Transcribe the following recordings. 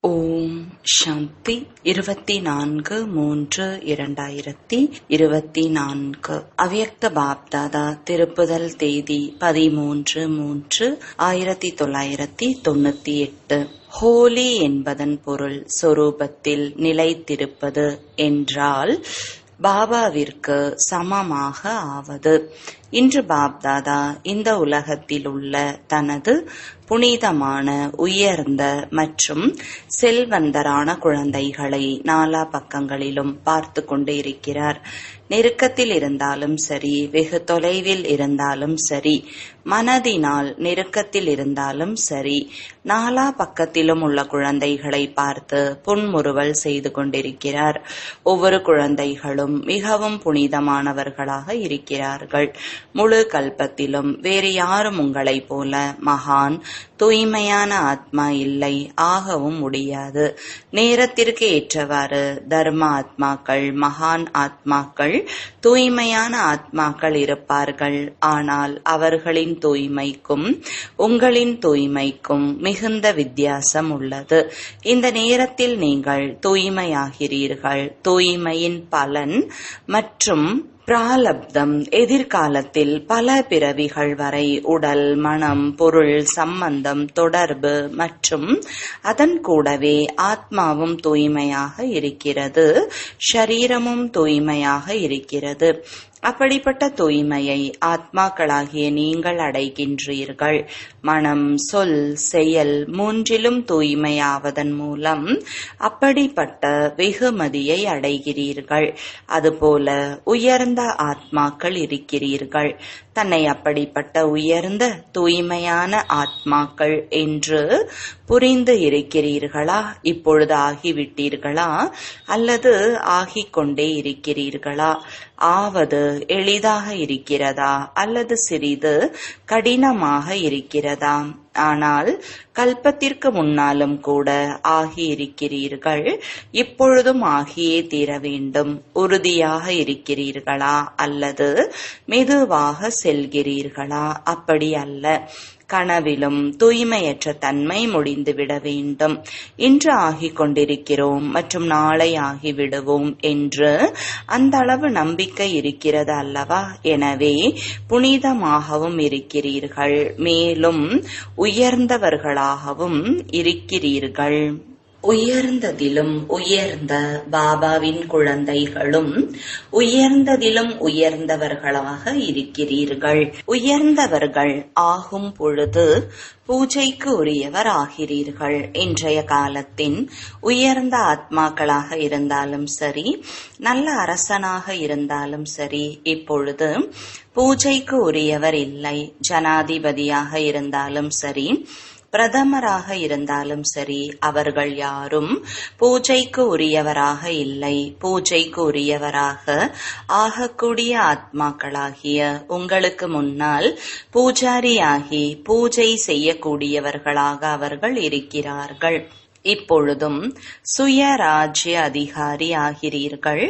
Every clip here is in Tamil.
ஓம் சாந்தி 24/3/2024 அவ்யக்த பாப்தாதா திருப்புதல் தேதி 13/3/1998. ஹோலி என்பதன் பொருள் சொரூபத்தில் நிலைத்திருப்பது என்றால் பாபாவிற்கு சமமாக ஆவது. இன்று பாப்தாதா இந்த உலகத்தில் உள்ள தனது புனிதமான உயர்ந்த மற்றும் செல்வந்தரான குழந்தைகளை நாலா பக்கங்களிலும் பார்த்து கொண்டு இருக்கிறார். நெருக்கத்தில் இருந்தாலும் சரி, வெகு தொலைவில் இருந்தாலும் சரி, மனதினால் நெருக்கத்தில் இருந்தாலும் சரி, நாலா பக்கத்திலும் உள்ள குழந்தைகளை பார்த்து புன்முறுவல் செய்து கொண்டிருக்கிறார். ஒவ்வொரு குழந்தைகளும் மிகவும் புனிதமானவர்களாக இருக்கிறார்கள். முழு கல்பத்திலும் வேறு யாரும் உங்களைப் போல மகான் தூய்மையான ஆத்மா இல்லை, ஆகவும் முடியாது. நேரத்திற்கு ஏற்றவாறு தர்ம ஆத்மாக்கள், மகான் ஆத்மாக்கள், தூய்மையான ஆத்மாக்கள் இருப்பார்கள். ஆனால் அவர்களின் தூய்மைக்கும் உங்களின் தூய்மைக்கும் மிகுந்த வித்தியாசம் உள்ளது. இந்த நேரத்தில் நீங்கள் தூய்மையாகிறீர்கள். தூய்மையின் பலன் மற்றும் பிராலப்தம் எதிர்காலத்தில் பல பிறவிகள் வரை உடல், மனம், பொருள், சம்பந்தம், தொடர்பு மற்றும் அதன் கூடவே ஆத்மாவும் தூய்மையாக இருக்கிறது, ஷரீரமும் தூய்மையாக இருக்கிறது. அப்படிப்பட்ட தூய்மையை ஆத்மாக்களாகிய நீங்கள் அடைகின்றீர்கள். மனம், சொல், செயல் மூன்றிலும் தூய்மையாவதன் மூலம் அப்படிப்பட்ட வெகுமதியை அடைகிறீர்கள். அதுபோல உயர்ந்த ஆத்மாக்கள் இருக்கிறீர்கள். தன்னை அப்படிப்பட்ட உயர்ந்த தூய்மையான ஆத்மாக்கள் என்று புரிந்து இருக்கிறீர்களா? இப்பொழுது ஆகிவிட்டீர்களா? அல்லது ஆகிக்கொண்டே இருக்கிறீர்களா? ஆவது எளிதாக இருக்கிறதா அல்லது சிறிது கடினமாக இருக்கிறதா? ஆனால் கல்பத்திற்கு முன்னாலும் கூட ஆகியிருக்கிறீர்கள். இப்பொழுதும் ஆகியே தீர வேண்டும். உறுதியாக இருக்கிறீர்களா அல்லது மெதுவாக செல்கிறீர்களா? அப்படி அல்ல. கனவிலும் தூய்மையற்ற தன்மை முடிந்துவிட வேண்டும். இன்று ஆகிக் கொண்டிருக்கிறோம் மற்றும் நாளை ஆகிவிடுவோம் என்று அந்த அளவு நம்பிக்கை இருக்கிறது அல்லவா? எனவே புனிதமாகவும் இருக்கிறீர்கள், மேலும் உயர்ந்தவர்களாகவும் இருக்கிறீர்கள். உயர்ந்ததிலும் உயர்ந்த பாபாவின் குழந்தைகளும் உயர்ந்ததிலும் உயர்ந்தவர்களாக இருக்கிறீர்கள். உயர்ந்தவர்கள் ஆகும் பொழுது பூஜைக்கு உரியவர் ஆகிறீர்கள். இன்றைய காலத்தின் உயர்ந்த ஆத்மாக்களாக இருந்தாலும் சரி, நல்ல அரசனாக இருந்தாலும் சரி, இப்பொழுது பூஜைக்கு உரியவர் இல்லை. ஜனாதிபதியாக இருந்தாலும் சரி, பிரதமராக இருந்தாலும் சரி, அவர்கள் யாரும் பூஜைக்கு உரியவராக இல்லை. பூஜைக்கு உரியவராக ஆகக்கூடிய ஆத்மாக்களாகிய உங்களுக்கு முன்னால் பூஜாரியாகி பூஜை செய்யக்கூடியவர்களாக அவர்கள் இருக்கிறார்கள். இப்பொழுதும் சுயராஜ்ய அதிகாரி ஆகிறீர்கள்.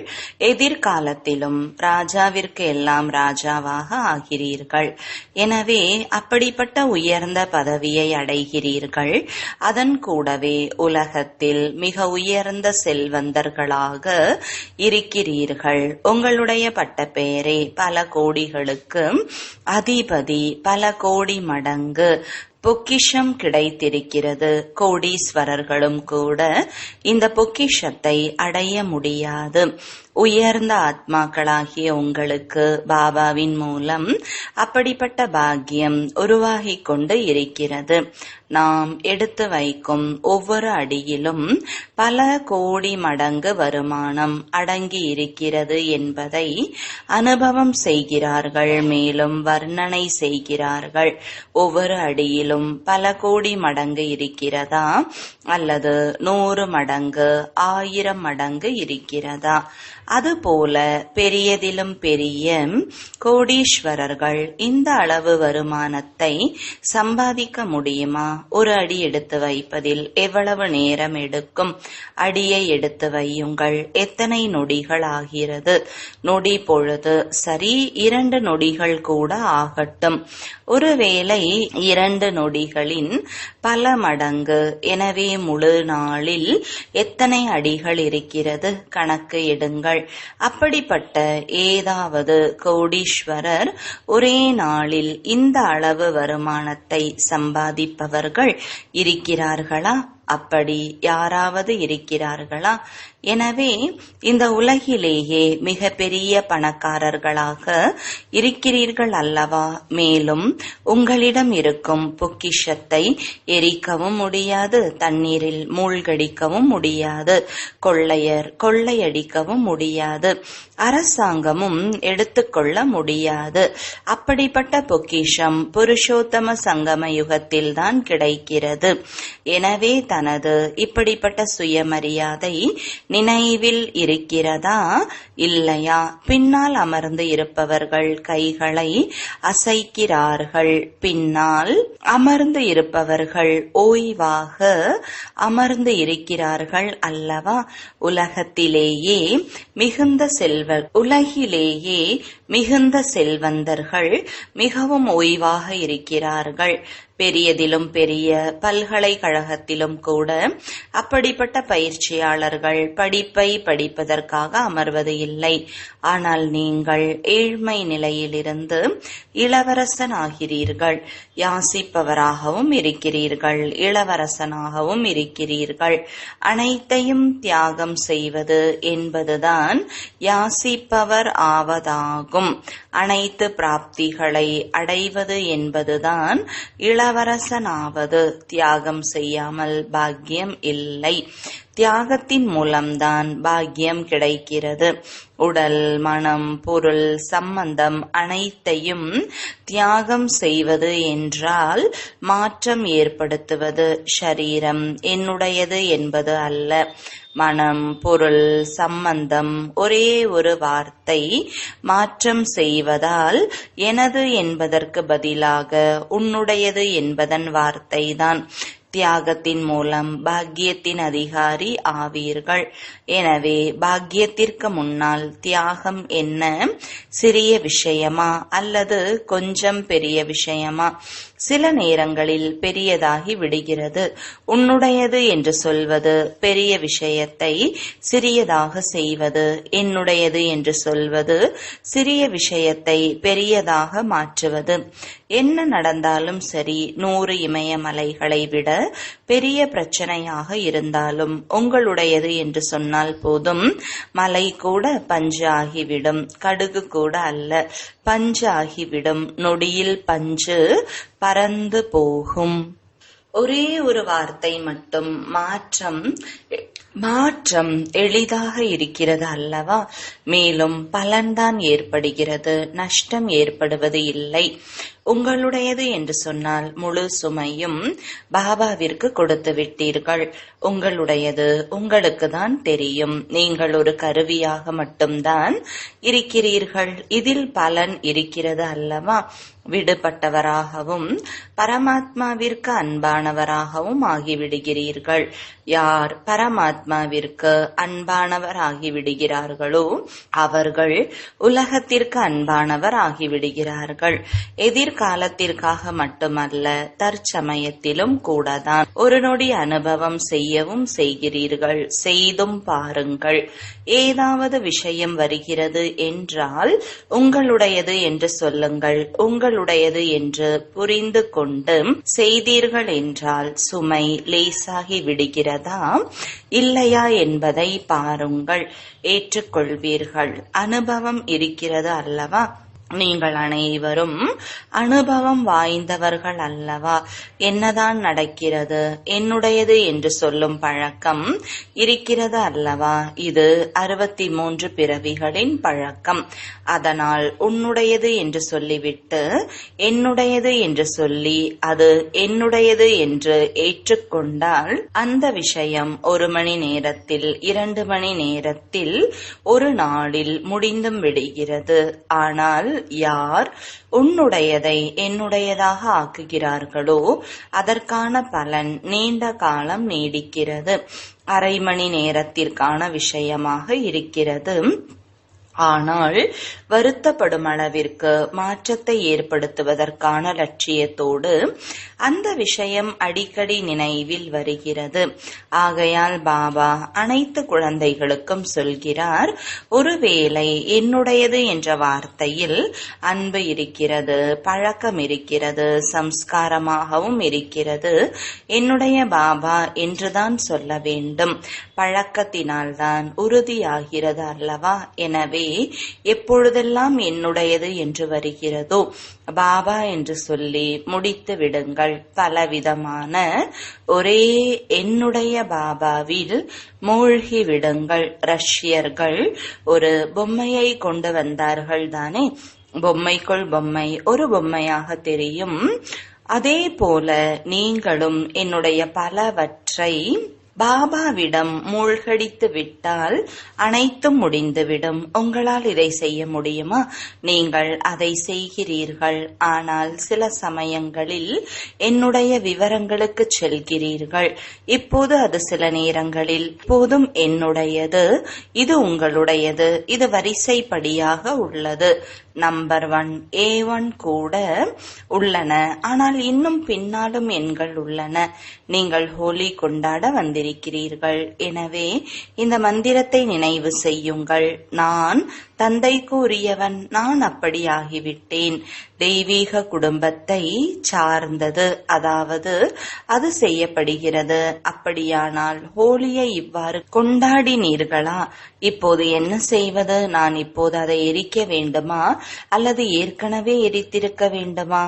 எதிர்காலத்திலும் ராஜாவிற்கு எல்லாம் ராஜாவாக ஆகிறீர்கள். எனவே அப்படிப்பட்ட உயர்ந்த பதவியை அடைகிறீர்கள். அதன் கூடவே உலகத்தில் மிக உயர்ந்த செல்வந்தர்களாக இருக்கிறீர்கள். உங்களுடைய பட்டப்பெயரே பல கோடிகளுக்கு அதிபதி, பல கோடி மடங்கு பொக்கிஷம் கிடைத்திருக்கிறது. கோடீஸ்வரர்களும் கூட இந்த பொக்கிஷத்தை அடைய முடியாது. உயர்ந்த ஆத்மாக்களாகிய உங்களுக்கு பாபாவின் மூலம் அப்படிப்பட்ட பாக்கியம் உருவாகிக் கொண்டு இருக்கிறது. நாம் எடுத்து வைக்கும் ஒவ்வொரு அடியிலும் பல கோடி மடங்கு வருமானம் அடங்கி இருக்கிறது என்பதை அனுபவம் செய்கிறார்கள், மேலும் வர்ணனை செய்கிறார்கள். ஒவ்வொரு அடியிலும் பல கோடி மடங்கு இருக்கிறதா அல்லது 100 மடங்கு, 1000 மடங்கு இருக்கிறதா? அதுபோல பெரியதிலும் பெரிய கோடீஸ்வரர்கள் இந்த அளவு வருமானத்தை சம்பாதிக்க முடியுமா? ஒரு அடி எடுத்து வைப்பதில் எவ்வளவு நேரம் எடுக்கும்? அடியை எடுத்து வையுங்கள். எத்தனை நொடிகள் ஆகிறது? நொடி பொழுது. சரி, 2 நொடிகள் கூட ஆகட்டும். ஒருவேளை 2 நொடிகளின் பல மடங்கு. எனவே முழு நாளில் எத்தனை அடிகள் இருக்கிறது? கணக்கு எடுங்கள். அப்படிப்பட்ட ஏதாவது கோடீஸ்வரர் ஒரே நாளில் இந்த அளவு வருமானத்தை சம்பாதிப்பவர்கள் இருக்கிறார்களா? அப்படி யாராவது இருக்கிறார்களா? எனவே இந்த உலகிலேயே மிக பெரிய பணக்காரர்களாக இருக்கிறீர்கள் அல்லவா? மேலும் உங்களிடம் இருக்கும் பொக்கிஷத்தை எரிக்கவும் முடியாது, தண்ணீரில் மூழ்கடிக்கவும் முடியாது, கொள்ளையர் கொள்ளையடிக்கவும் முடியாது, அரசாங்கமும் எடுத்துக்கொள்ள முடியாது. அப்படிப்பட்ட பொக்கிஷம் புருஷோத்தம சங்கம யுகத்தில் தான் கிடைக்கிறது. எனவே தனது இப்படிப்பட்ட சுயமரியாதை நினைவில் இருக்கிறதா இல்லையா? பின்னால் அமர்ந்து இருப்பவர்கள் கைகளை அசைக்கிறார்கள். பின்னால் அமர்ந்து இருப்பவர்கள் ஓய்வாக அமர்ந்து இருக்கிறார்கள் அல்லவா? உலகிலேயே மிகுந்த செல்வந்தர்கள் மிகவும் ஓய்வாக இருக்கிறார்கள். பெரியதிலும் பெரிய பல்கலைக்கழகத்திலும் கூட அப்படிப்பட்ட பயிற்சியாளர்கள் படிப்பை படிப்பதற்காக அமர்வது இல்லை. ஆனால் நீங்கள் ஏழ்மை நிலையிலிருந்து இளவரசன் ஆகிறீர்கள். யாசிப்பவராகவும் இருக்கிறீர்கள், இளவரசனாகவும் இருக்கிறீர்கள். அனைத்தையும் தியாகம் செய்வது என்பதுதான் யாசிப்பவர் ஆவதாகும். அனைத்து பிராப்திகளை அடைவது என்பதுதான் இளவரசனாவது. தியாகம் செய்யாமல் பாக்கியம் இல்லை. தியாகத்தின் மூலம்தான் பாக்கியம் கிடைக்கிறது. உடல், மனம், பொருள், சம்பந்தம் அனைத்தையும் தியாகம் செய்வது என்றால் மாற்றம் ஏற்படுத்துவது. ஷரீரம் என்னுடையது என்பது அல்ல. மனம், பொருள், சம்பந்தம் ஒரே ஒரு வார்த்தை மாற்றம் செய்வதால் எனது என்பதற்கு பதிலாக உன்னுடையது என்பதன் வார்த்தைதான். தியாகத்தின் மூலம் பாக்கியத்தின் அதிகாரி ஆவீர்கள். எனவே பாக்கியத்திற்கு முன்னால் தியாகம் என்ன சிறிய விஷயமா அல்லது கொஞ்சம் பெரிய விஷயமா? சில நேரங்களில் பெரியதாகி விடுகிறது. உன்னுடையது என்று சொல்வது பெரிய விஷயத்தை சிறியதாக செய்வது, என்னுடையது என்று சொல்வது சிறிய விஷயத்தை பெரியதாக மாற்றுவது. என்ன நடந்தாலும் சரி, 100 இமயமலைகளை விட பெரிய பிரச்சனையாக இருந்தாலும் உங்களுடையது என்று சொன்னால் போதும். மலை கூட பஞ்சு ஆகிவிடும். கடுகு கூட அல்ல, பஞ்சு ஆகிவிடும். நொடியில் பஞ்சு பறந்து போகும். ஒரே ஒரு வார்த்தை மட்டும் மாற்றம் எளிதாக இருக்கிறது அல்லவா? மேலும் பலன்தான் ஏற்படுகிறது, நஷ்டம் ஏற்படுவது இல்லை. உங்களுடையது என்று சொன்னால் முழு சுமையும் பாபாவிற்கு கொடுத்து விட்டீர்கள். உங்களுடையது உங்களுக்கு தான் தெரியும். நீங்கள் ஒரு கருவியாக மட்டும்தான் இருக்கிறீர்கள். இதில் பலன் இருக்கிறது அல்லவா? விடுபட்டவராகவும் பரமாத்மாவிற்கு அன்பானவராகவும் ஆகிவிடுகிறீர்கள். யார் பரமாத்மாவிற்கு அன்பானவர் ஆகிவிடுகிறார்களோ அவர்கள் உலகத்திற்கு அன்பானவர் ஆகிவிடுகிறார்கள். எதிர்காலத்திற்காக மட்டுமல்ல, தற்சமயத்திலும் கூடதான். ஒரு நொடி அனுபவம் செய்யவும் செய்கிறீர்கள். செய்தும் பாருங்கள். ஏதாவது விஷயம் வருகிறது என்றால் உங்களுடையது என்று சொல்லுங்கள். உங்களுடையது என்று புரிந்து கொண்டு செய்தீர்கள் என்றால் சுமை லேசாகி விடுகிறதா இல்லையா என்பதை பாருங்கள். ஏற்றுக்கொள்வீர்கள். அனுபவம் இருக்கிறது அல்லவா? நீங்கள் அனைவரும் அனுபவம் வாய்ந்தவர்கள் அல்லவா? என்னதான் நடக்கிறது, என்னுடையது என்று சொல்லும் பழக்கம் இருக்கிறது அல்லவா? இது 63 பிறவிகளின் பழக்கம். அதனால் உன்னுடையது என்று சொல்லிவிட்டு என்னுடையது என்று சொல்லி அது என்னுடையது என்று ஏற்றுக்கொண்டால் அந்த விஷயம் 1 மணி நேரத்தில் 2 மணி நேரத்தில் ஒரு நாளில் முடிந்தும் விடுகிறது. ஆனால் யார் உன்னுடையதை என்னுடையதாக ஆக்குகிறார்களோ அதற்கான பலன் நீண்ட காலம் நீடிக்கிறது. அரை மணி நேரத்திற்கான விஷயமாக இருக்கிறது. ஆனால் வருத்தப்படும் அளவிற்கு மாற்றத்தை ஏற்படுத்துவதற்கான லட்சியத்தோடு அந்த விஷயம் அடிக்கடி நினைவில் வருகிறது. ஆகையால் பாபா அனைத்து குழந்தைகளுக்கும் சொல்கிறார், ஒருவேளை என்னுடையது என்ற வார்த்தையில் அன்பு இருக்கிறது, பழக்கம் இருக்கிறது, சம்ஸ்காரமாகவும் இருக்கிறது. என்னுடைய பாபா என்றுதான் சொல்ல வேண்டும். பழக்கத்தினால்தான் உறுதியாகிறது அல்லவா? எனவே எப்பொழுதெல்லாம் என்னுடையது என்று வருகிறதோ பாபா என்று சொல்லி முடித்து விடுங்கள். பலவிதமான ஒரே என்னுடைய பாபாவில் மூழ்கி விடுங்கள். ரஷ்யர்கள் ஒரு பொம்மையை கொண்டு வந்தார்கள் தானே? பொம்மைக்குள் பொம்மை ஒரு பொம்மையாக தெரியும். அதே போல நீங்களும் என்னுடைய பலவற்றை பாபாவிடம் மூழ்கடித்து விட்டால் அனைத்தும் முடிந்துவிடும். உங்களால் இதை செய்ய முடியுமா? நீங்கள் அதை செய்கிறீர்கள். ஆனால் சில சமயங்களில் என்னுடைய விவரங்களுக்கு செல்கிறீர்கள். இப்போது அது சில நேரங்களில் போதும் என்னுடையது, இது உங்களுடையது, இது வரிசைப்படியாக உள்ளது. நம்பர் 1 A1 கூட உள்ளன. ஆனால் இன்னும் பின்னாலும் எண்கள் உள்ளன. நீங்கள் ஹோலி கொண்டாட வந்திருக்கிறீர்கள். எனவே இந்த மந்திரத்தை நினைவு செய்யுங்கள். நான் தந்தைக்கு உரியவன், நான் அப்படியாகிவிட்டேன். தெய்வீக குடும்பத்தை சார்ந்தது, அதாவது அது செய்யப்படுகிறது. அப்படியானால் ஹோலியை இவ்வாறு கொண்டாடினீர்களா? இப்போது என்ன செய்வது? நான் இப்போது அதை எரிக்க வேண்டுமா அல்லது ஏற்கனவே எரித்திருக்க வேண்டுமா?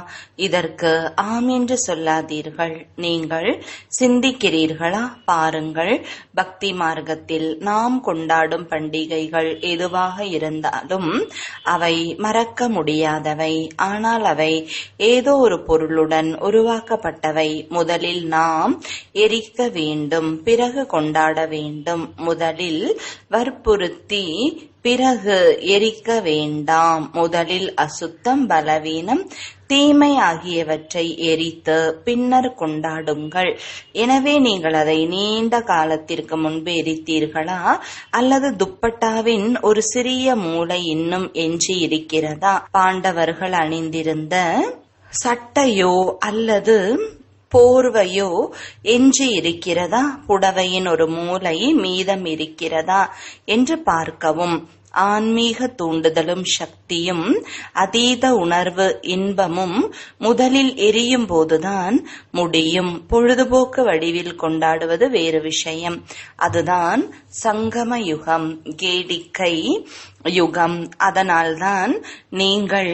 இதற்கு ஆம் என்று சொல்லாதீர்கள். நீங்கள் சிந்திக்கிறீர்களா? பாருங்கள், பக்தி மார்க்கத்தில் நாம் கொண்டாடும் பண்டிகைகள் எதுவாக இருந்தாலும் அவை மறக்க முடியாதவை. ஆனால் அவை ஏதோ ஒரு பொருளுடன் உருவாக்கப்பட்டவை. முதலில் நாம் எரிக்க வேண்டும், பிறகு கொண்டாட வேண்டும். முதலில் வற்புறுத்தி பிறகு எரிக்க வேண்டாம். முதலில் அசுத்தம், பலவீனம், தீமை ஆகியவற்றை எரித்து பின்னர் கொண்டாடுங்கள். எனவே நீங்கள் அதை நீண்ட காலத்திற்கு முன்பு எரித்தீர்களா அல்லது துப்பட்டாவின் ஒரு சிறிய மூலை இன்னும் எஞ்சி இருக்கிறதா? பாண்டவர்கள் அணிந்திருந்த சட்டையோ அல்லது போர்வையோ எஞ்சி இருக்கிறதா? புடவையின் ஒரு மூலை மீதம் இருக்கிறதா என்று பார்க்கவும். ஆன்மீக தூண்டுதலும் சக்தியும் அதீத உணர்வு இன்பமும் முதலில் எரியும் போதுதான் முடியும். பொழுதுபோக்கு வடிவில் கொண்டாடுவது வேறு விஷயம். அதுதான் சங்கம யுகம், கேடிக்கை யுகம். அதனால்தான் நீங்கள்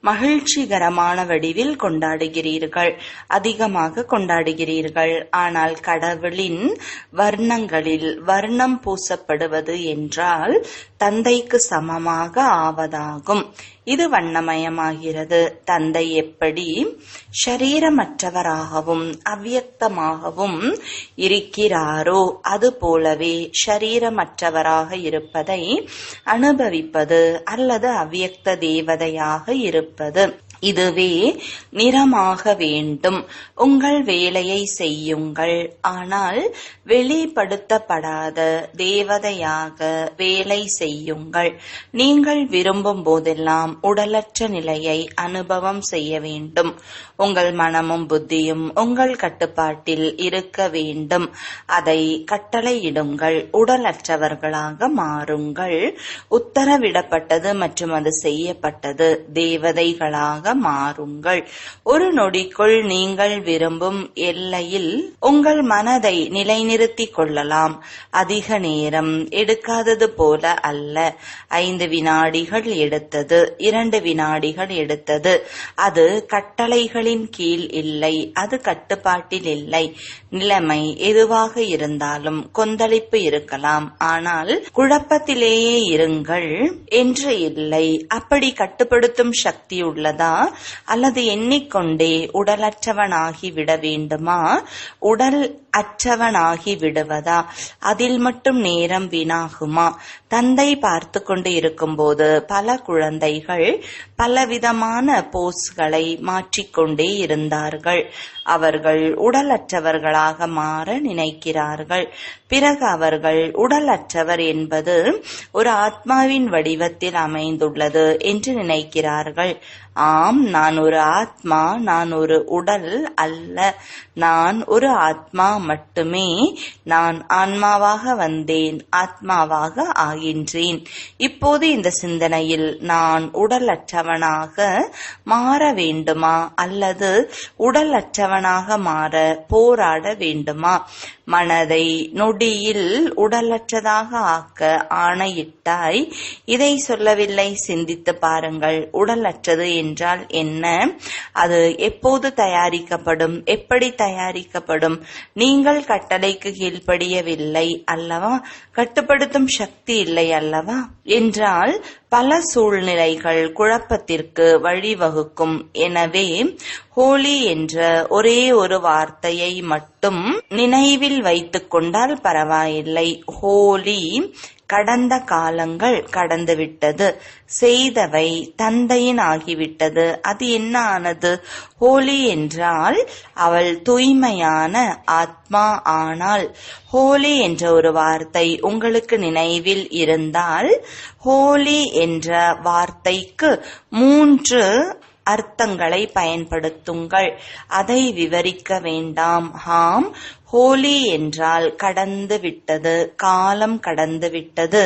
மகிழ்ச்சிகரமான வடிவில் கொண்டாடுகிறீர்கள், அதிகமாக கொண்டாடுகிறீர்கள். ஆனால் கடவுளின் வர்ணங்களில் வர்ணம் பூசப்படுவது என்றால் தந்தைக்கு சமமாக ஆவதாகும். இது வண்ணமயமாகிறது. தந்தை எப்படி ஷரீரமற்றவராகவும் அவ்யக்தமாகவும் இருக்கிறாரோ அது போலவே ஷரீரமற்றவராக இருப்பதை அனுபவிப்பது அல்லது அவ்யக்த தேவதையாக இருப்பது, இதுவே நிறமாக வேண்டும். உங்கள் வேலையை செய்யுங்கள். ஆனால் வெளிப்படுத்தப்படாத தேவதையாக வேலை செய்யுங்கள். நீங்கள் விரும்பும் போதெல்லாம் உடலற்ற நிலையை அனுபவம் செய்ய வேண்டும். உங்கள் மனமும் புத்தியும் உங்கள் கட்டுப்பாட்டில் இருக்க வேண்டும். அதை கட்டளையிடுங்கள். உடலற்றவர்களாக மாறுங்கள். உத்தரவிடப்பட்டது மற்றும் அது செய்யப்பட்டது. தேவதைகளாக மாறுங்கள். ஒரு நொடிக்குள் நீங்கள் விரும்பும் எல்லையில் உங்கள் மனதை நிலைநிறுத்திக் கொள்ளலாம். அதிக நேரம் எடுக்காதது போல அல்ல. 5 வினாடிகள் எடுத்தது, 2 வினாடிகள் எடுத்தது. அது கட்டளைகளின் கீழ் இல்லை, அது கட்டுப்பாட்டில் இல்லை. நிலைமை எதுவாக இருந்தாலும் கொந்தளிப்பு இருக்கலாம், ஆனால் குழப்பத்திலேயே இருங்கள் என்று இல்லை. அப்படி கட்டுப்படுத்தும் சக்தி உள்ளதா, அல்லது எண்ணிக்கொண்டே உடலற்றவனாகி விட வேண்டுமா? உடல் அற்றவனாகி விடுவதா? அதில் மட்டும் நேரம் வீணாகுமா? தந்தை பார்த்து கொண்டு இருக்கும்போது பல குழந்தைகள் பலவிதமான போஸ்களை மாற்றிக்கொண்டே இருந்தார்கள். அவர்கள் உடலற்றவர்களாக மாற நினைக்கிறார்கள். பிறகு அவர்கள் உடலற்றவர் என்பது ஒரு ஆத்மாவின் வடிவத்தில் அமைந்துள்ளது என்று நினைக்கிறார்கள். ஆம், நான் ஒரு ஆத்மா, நான் ஒரு உடல் அல்ல. நான் ஒரு ஆத்மா மட்டுமே. நான் ஆன்மாவாக வந்தேன், ஆத்மாவாக ஆகின்றேன். இப்போது இந்த சிந்தனையில் நான் உடலற்றவனாக மாற வேண்டுமா, அல்லது உடலற்றவனாக மாற போராட வேண்டுமா? மனதை நொடியில் உடலற்றதாக ஆக்க ஆணையிட்டாய். இதை சொல்லவில்லை, சிந்தித்து பாருங்கள். உடலற்றது என்றால் என்ன? அது எப்போது தயாரிக்கப்படும், எப்படி தயாரிக்கப்படும்? நீங்கள் கட்டளைக்கு கீழ்ப்படியவில்லை அல்லவா? கட்டுப்படுத்தும் சக்தி இல்லை அல்லவா? என்றால் பல சூழ்நிலைகள் குழப்பத்திற்கு வழிவகுக்கும். எனவே ஹோலி என்ற ஒரே ஒரு வார்த்தையை மட்டும் நினைவில் வைத்துக் கொண்டால் பரவாயில்லை. ஹோலி கடந்த காலங்கள் கடந்துவிட்டது. செய்தவை தந்தையின் ஆகிவிட்டது. அது என்ன ஆனது? ஹோலி என்றால் அவள் தூய்மையான ஆத்மா ஆனாள். ஹோலி என்ற ஒரு வார்த்தை உங்களுக்கு நினைவில் இருந்தால், ஹோலி என்ற வார்த்தைக்கு 3 அர்த்தங்களை பயன்படுத்துங்கள். அதை விவரிக்க வேண்டாம். ஆம், ஹோலி என்றால் கடந்து விட்டது, காலம் கடந்து விட்டது.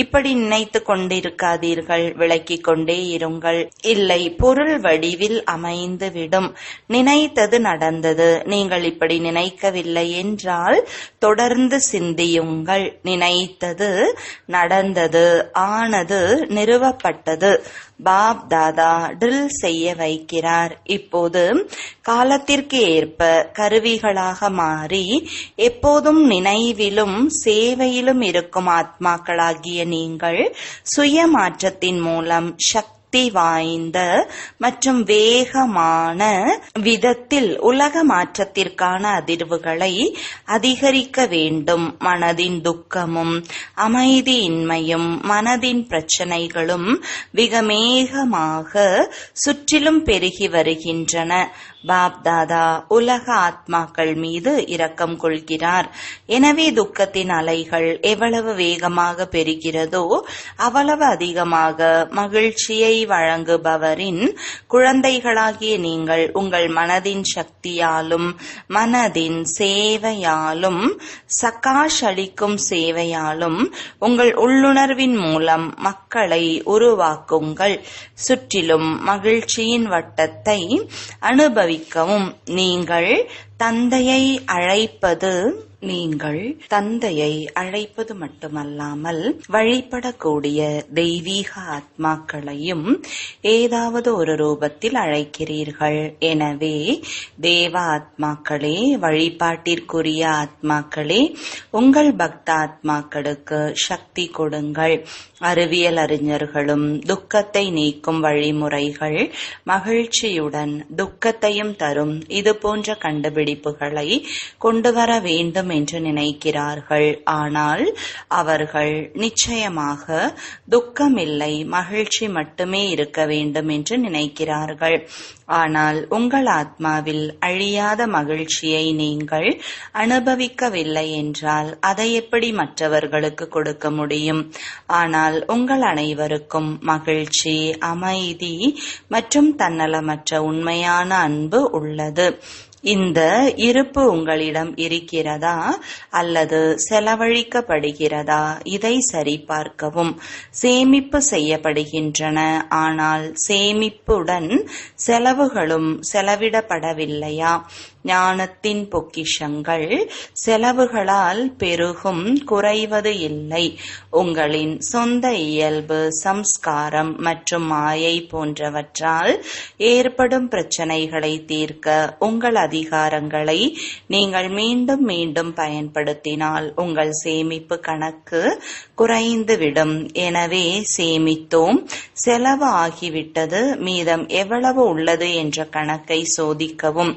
இப்படி நினைத்து கொண்டிருக்காதீர்கள், விளக்கிக் கொண்டே இருங்கள். இல்லை, பொருள் வடிவில் அமைந்துவிடும். நினைத்தது நடந்தது. நீங்கள் இப்படி நினைக்கவில்லை என்றால் தொடர்ந்து சிந்தியுங்கள். நினைத்தது நடந்தது, ஆனது, நிறுவப்பட்டது. பாப் தாதா ட்ரில் செய்ய வைக்கிறார். இப்போது காலத்திற்கு ஏற்ப கருவிகளாக மாறி எப்போதும் நினைவிலும் சேவையிலும் இருக்கும் ஆத்மாக்களாகிய நீங்கள் சுய மாற்றத்தின் மூலம் சக்தி வாய்ந்த மற்றும் வேகமான விதத்தில் உலக மாற்றத்திற்கான அதிர்வுகளை அதிகரிக்க வேண்டும். மனதின் துக்கமும் அமைதியின்மையும் மனதின் பிரச்சனைகளும் மிக வேகமாக சுற்றிலும் பெருகி வருகின்றன. பாப் தாதா உலக ஆத்மாக்கள் மீது இரக்கம் கொள்கிறார். எனவே துக்கத்தின் அலைகள் எவ்வளவு வேகமாக பெருகிறதோ அவ்வளவு அதிகமாக மகிழ்ச்சியை வழங்குபவரின் குழந்தைகளாகிய நீங்கள் உங்கள் மனதின் சக்தியாலும் மனதின் சேவையாலும் சகாஷ் அளிக்கும் சேவையாலும் உங்கள் உள்ளுணர்வின் மூலம் மக்களை உருவாக்குங்கள். சுற்றிலும் மகிழ்ச்சியின் வட்டத்தை அனுபவிக்கவும். நீங்கள் தந்தையை அழைப்பது மட்டுமல்லாமல் வழிபடக்கூடிய தெய்வீக ஆத்மாக்களையும் ஏதாவது ஒரு ரூபத்தில் அழைக்கிறீர்கள். எனவே தேவ ஆத்மாக்களே, வழிபாட்டிற்குரிய ஆத்மாக்களே, உங்கள் பக்த ஆத்மாக்களுக்கு சக்தி கொடுங்கள். அறிவியல் அறிஞர்களும் துக்கத்தை நீக்கும் வழிமுறைகள், மகிழ்ச்சியுடன் துக்கத்தையும் தரும் இது போன்ற கண்டுபிடிப்புகளை கொண்டு வர வேண்டும் என்று நினைக்கிறார்கள். ஆனால் அவர்கள் நிச்சயமாக துக்கமில்லை, மகிழ்ச்சி மட்டுமே இருக்க வேண்டும் என்று நினைக்கிறார்கள். ஆனால் உங்கள் ஆத்மாவில் அழியாத மகிழ்ச்சியை நீங்கள் அனுபவிக்கவில்லை என்றால் அதை எப்படி மற்றவர்களுக்கு கொடுக்க முடியும்? ஆனால் உங்கள் அனைவருக்கும் மகிழ்ச்சி, அமைதி மற்றும் தன்னலமற்ற உண்மையான அன்பு உள்ளது. இந்த இருப்பு உங்களிடம் இருக்கிறதா அல்லது செலவழிக்கப்படுகிறதா? இதை சரிபார்க்கவும். சேமிப்பு செய்யப்படுகின்றன, ஆனால் சேமிப்புடன் செலவுகளும் செலவிடப்படவில்லையா? ஞானத்தின் பொக்கிஷங்கள் செலவுகளால் பெருகும், குறைவது இல்லை. உங்களின் சொந்த இயல்பு, சம்ஸ்காரம் மற்றும் மாயை போன்றவற்றால் ஏற்படும் பிரச்சனைகளை தீர்க்க உங்கள் அதிகாரங்களை நீங்கள் மீண்டும் மீண்டும் பயன்படுத்தினால் உங்கள் சேமிப்பு கணக்கு குறைந்துவிடும். எனவே சேமித்தோம், செலவு ஆகிவிட்டது, மீதம் எவ்வளவு உள்ளது என்ற கணக்கை சோதிக்கவும்.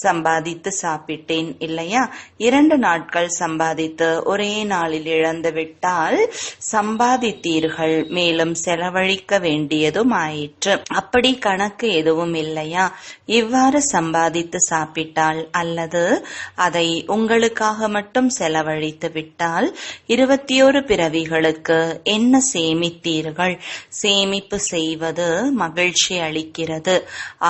சம்பாதித்து சாப்பிட்டேன் இல்லையா? 2 நாட்கள் சம்பாதித்து ஒரே நாளில் இழந்து விட்டால் சம்பாதித்தீர்கள், மேலும் செலவழிக்க வேண்டியதும் ஆயிற்று. அப்படி கணக்கு எதுவும் இல்லையா? இவ்வாறு சம்பாதித்து சாப்பிட்டால் அல்லது அதை உங்களுக்காக மட்டும் செலவழித்து விட்டால் 21 பிறவிகளுக்கு என்ன சேமித்தீர்கள்? சேமிப்பு செய்வது மகிழ்ச்சி அளிக்கிறது.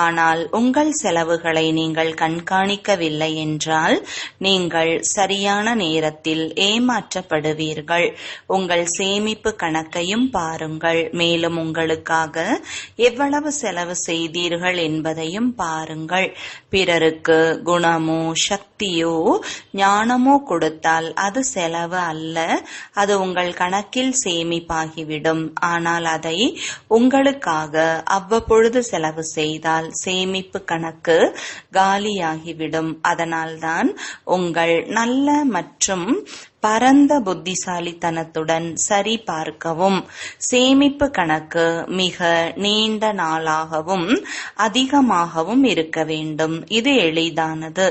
ஆனால் உங்கள் செலவுகளை நீங்கள் கண்காணிக்கவில்லை என்றால் நீங்கள் சரியான நேரத்தில் ஏமாற்றப்படுவீர்கள். உங்கள் சேமிப்பு கணக்கையும் பாருங்கள். மேலும் உங்களுக்காக எவ்வளவு செலவு செய்தீர்கள் என்பதையும் பாருங்கள். பிறருக்கு குணமோ சக்தியோ ஞானமோ கொடுத்தால் அது செலவு அல்ல, அது உங்கள் கணக்கில் சேமிப்பாகிவிடும். ஆனால் அதை உங்களுக்காக அவ்வப்பொழுது செலவு செய்தால் சேமிப்பு கணக்கு காலியாகிவிடும். அதனால்தான் உங்கள் நல்ல மற்றும் பரந்த புத்திசாலித்தனத்துடன் சரி பார்க்கவும். சேமிப்பு கணக்கு மிக நீண்ட நாளாகவும் அதிகமாகவும் இருக்க வேண்டும். இது எளிதானது.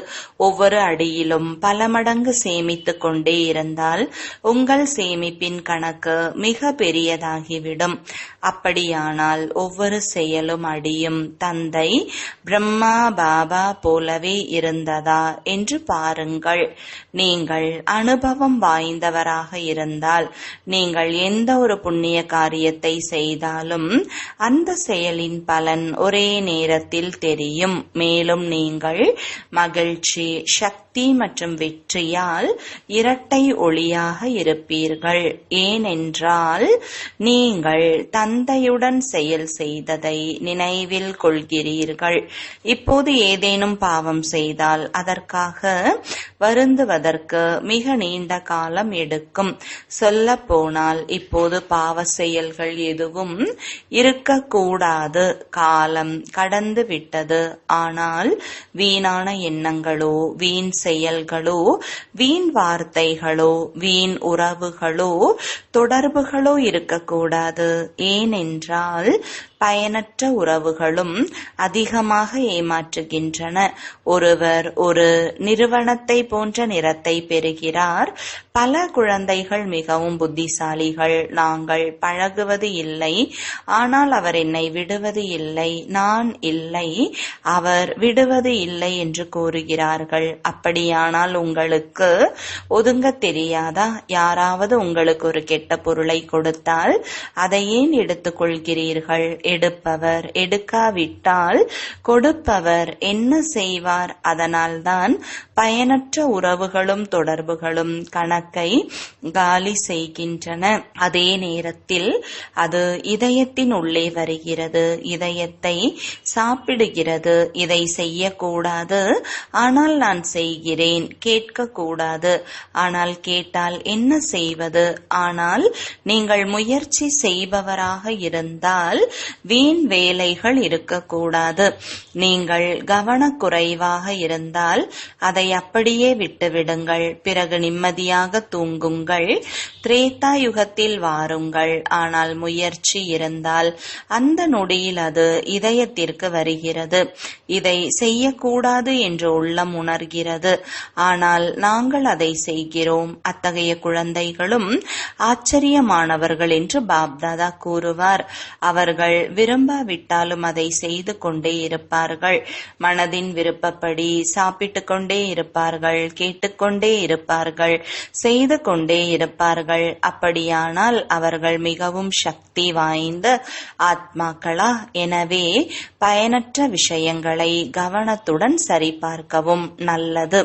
ஒவ்வொரு அடியிலும் பல மடங்கு சேமித்துக் கொண்டே இருந்தால் உங்கள் சேமிப்பின் கணக்கு மிக பெரியதாகிவிடும். அப்படியானால் ஒவ்வொரு செயலும் அடியும் தந்தை பிரம்மா பாபா போலவே இருந்ததா என்று பாருங்கள். நீங்கள் அனுபவம் வாய்ந்தவராக இருந்தால் நீங்கள் எந்த ஒரு புண்ணிய காரியத்தை செய்தாலும் அந்த செயலின் பலன் ஒரே நேரத்தில் தெரியும். மேலும் நீங்கள் மகிழ்ச்சி, சக்தி மற்றும் வெற்றியால் இரட்டை ஒளியாக இருப்பீர்கள். ஏனென்றால் நீங்கள் தந்தையுடன் செயல் செய்ததை நினைவில் கொள்கிறீர்கள். இப்போது ஏதேனும் பாவம் செய்தால் அதற்காக வருந்துவதற்கு மிக நீண்ட காலம் எடுக்கும். சொல்ல போனால் இப்போது பாவ செயல்கள் எதுவும் இருக்கக்கூடாது. காலம் கடந்து விட்டது. ஆனால் வீணான எண்ணங்களோ, வீண் செயல்களோ, வீண் வார்த்தைகளோ, வீண் உறவுகளோ, தொடர்புகளோ இருக்கக்கூடாது. ஏனென்றால் பயனற்ற உறவுகளும் அதிகமாக ஏமாற்றுகின்றன. ஒருவர் ஒரு நிறுவனத்தை போன்ற நிறத்தை பெறுகிறார். பல குழந்தைகள் மிகவும் புத்திசாலிகள். நாங்கள் பழகுவது இல்லை, ஆனால் அவர் என்னை விடுவது இல்லை, நான் இல்லை, அவர் விடுவது இல்லை என்று கூறுகிறார்கள். அப்படியானால் உங்களுக்கு ஒதுங்க தெரியாதா? யாராவது உங்களுக்கு ஒரு கெட்ட பொருளை கொடுத்தால் அதை ஏன் எடுத்துக்கொள்கிறீர்கள்? எடுப்பவர் எடுக்காவிட்டால் கொடுப்பவர் என்ன செய்வார்? அதனால்தான் பயனற்ற உறவுகளும் தொடர்புகளும் கணக்கை காலி செய்கின்றன. அதே நேரத்தில் அது இதயத்தின் உள்ளே வருகிறது, இதயத்தை சாப்பிடுகிறது. இதை செய்யக்கூடாது, ஆனால் நான் செய்கிறேன். கேட்கக்கூடாது, ஆனால் கேட்டால் என்ன செய்வது? ஆனால் நீங்கள் முயற்சி செய்பவராக இருந்தால் வீண் வேலைகள் இருக்கக்கூடாது. நீங்கள் கவனக்குறைவாக இருந்தால் அதை அப்படியே விட்டுவிடுங்கள். பிறகு நிம்மதியாக தூங்குங்கள். திரேதா யுகத்தில் வாருங்கள். ஆனால் முயற்சி இருந்தால் அந்த நொடியில் அது இதயத்திற்கு வருகிறது. இதை செய்யக்கூடாது என்று உள்ளம் உணர்கிறது, ஆனால் நாங்கள் அதை செய்கிறோம். அத்தகைய குழந்தைகளும் ஆச்சரியமானவர்கள் என்று பாப்தாதா கூறுவார். அவர்கள் விரும்பாவிட்டாலும் அதை செய்து கொண்டே இருப்பார்கள். மனதின் விருப்பப்படி சாப்பிட்டு கொண்டே இருப்பார்கள், கேட்டுக்கொண்டே இருப்பார்கள், செய்து கொண்டே இருப்பார்கள். அப்படியானால் அவர்கள் மிகவும் சக்தி வாய்ந்த ஆத்மாக்களா? எனவே பயனற்ற விஷயங்களை கவனத்துடன் சரிபார்க்கவும் நல்லது.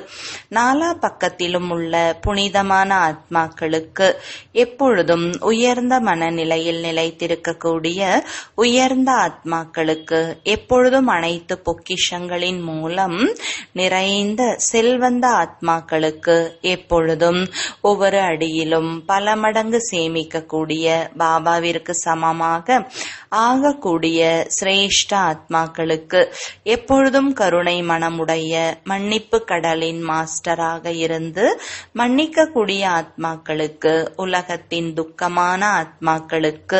நாலா பக்கத்திலும் உள்ள புனிதமான ஆத்மாக்களுக்கு எப்பொழுதும் உயர்ந்த மனநிலையில் நிலைத்திருக்கக்கூடிய உயர்ந்த ஆத்மாக்களுக்கு எப்பொழுதும் அனைத்து பொக்கிஷங்களின் மூலம் நிறைந்த செல்வந்த ஆத்மாக்களுக்கு எப்பொழுதும் ஒவ்வொரு அடியிலும் பல மடங்கு சேமிக்கக்கூடிய பாபாவிற்கு சமமாக ஆகக்கூடிய சிரேஷ்ட ஆத்மாக்களுக்கு எப்பொழுதும் கருணை மனமுடைய மன்னிப்பு கடலின் மாஸ்டராக இருந்து மன்னிக்கக்கூடிய ஆத்மாக்களுக்கு உலகத்தின் துக்கமான ஆத்மாக்களுக்கு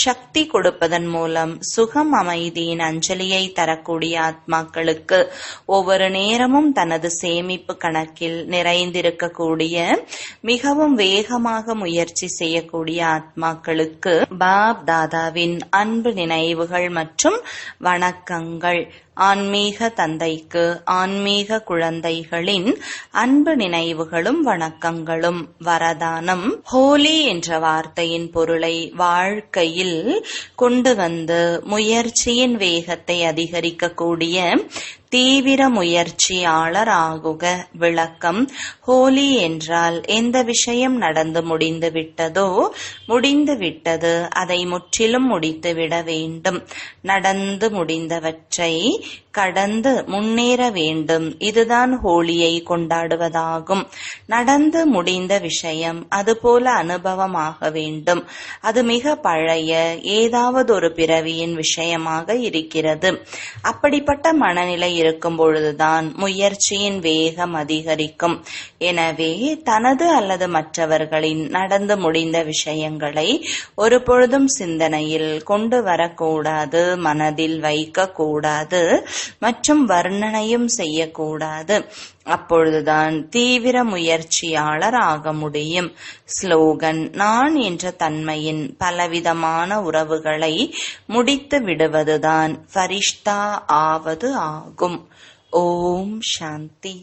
சக்தி கொடுப்பதன் மூலம் சுகம் அமைதியின் அஞ்சலியை தரக்கூடிய ஆத்மாக்களுக்கு ஒவ்வொரு நேரமும் தனது சேமிப்பு கணக்கில் நிறைந்திருக்கக்கூடிய மிகவும் வேகமாக முயற்சி செய்யக்கூடிய ஆத்மாக்களுக்கு பாப் தாதாவின் அன்பு நினைவுகள் மற்றும் வணக்கங்கள். ஆன்மீக தந்தைக்கு ஆன்மீக குழந்தைகளின் அன்பு நினைவுகளும் வணக்கங்களும். வரதானம். ஹோலி என்ற வார்த்தையின் பொருளை வாழ்க்கையில் கொண்டு வந்து முயற்சியின் வேகத்தை அதிகரிக்கக்கூடிய தீவிர முயற்சியாளர் ஆகுக. விளக்கம். ஹோலி என்றால் எந்த விஷயம் நடந்து முடிந்து விட்டதோ முடிந்து விட்டது, அதை முற்றிலும் முடித்துவிட வேண்டும். நடந்து முடிந்தவற்றை கடந்து முன்னேற வேண்டும். இதுதான் ஹோலியை கொண்டாடுவதாகும். நடந்து முடிந்த விஷயம் அதுபோல அனுபவமாக வேண்டும். அது மிக பழைய ஏதாவது ஒரு பிறவியின் விஷயமாக இருக்கிறது. அப்படிப்பட்ட மனநிலை இருக்கும் பொழுதுதான் முயற்சியின் வேகம் அதிகரிக்கும். எனவே தனது அல்லது மற்றவர்களின் நடந்து முடிந்த விஷயங்களை ஒரு பொழுதும் சிந்தனையில் கொண்டு வரக்கூடாது, மனதில் வைக்க கூடாது மற்றும் வர்ணனையும் செய்யக்கூடாது. அப்பொழுதுதான் தீவிர முயற்சியாளர் ஆக முடியும். ஸ்லோகன். நான் என்ற தன்மையின் பலவிதமான உறவுகளை முடித்து விடுவதுதான் ஃபரிஷ்தா ஆவது ஆகும். ஓம் சாந்தி.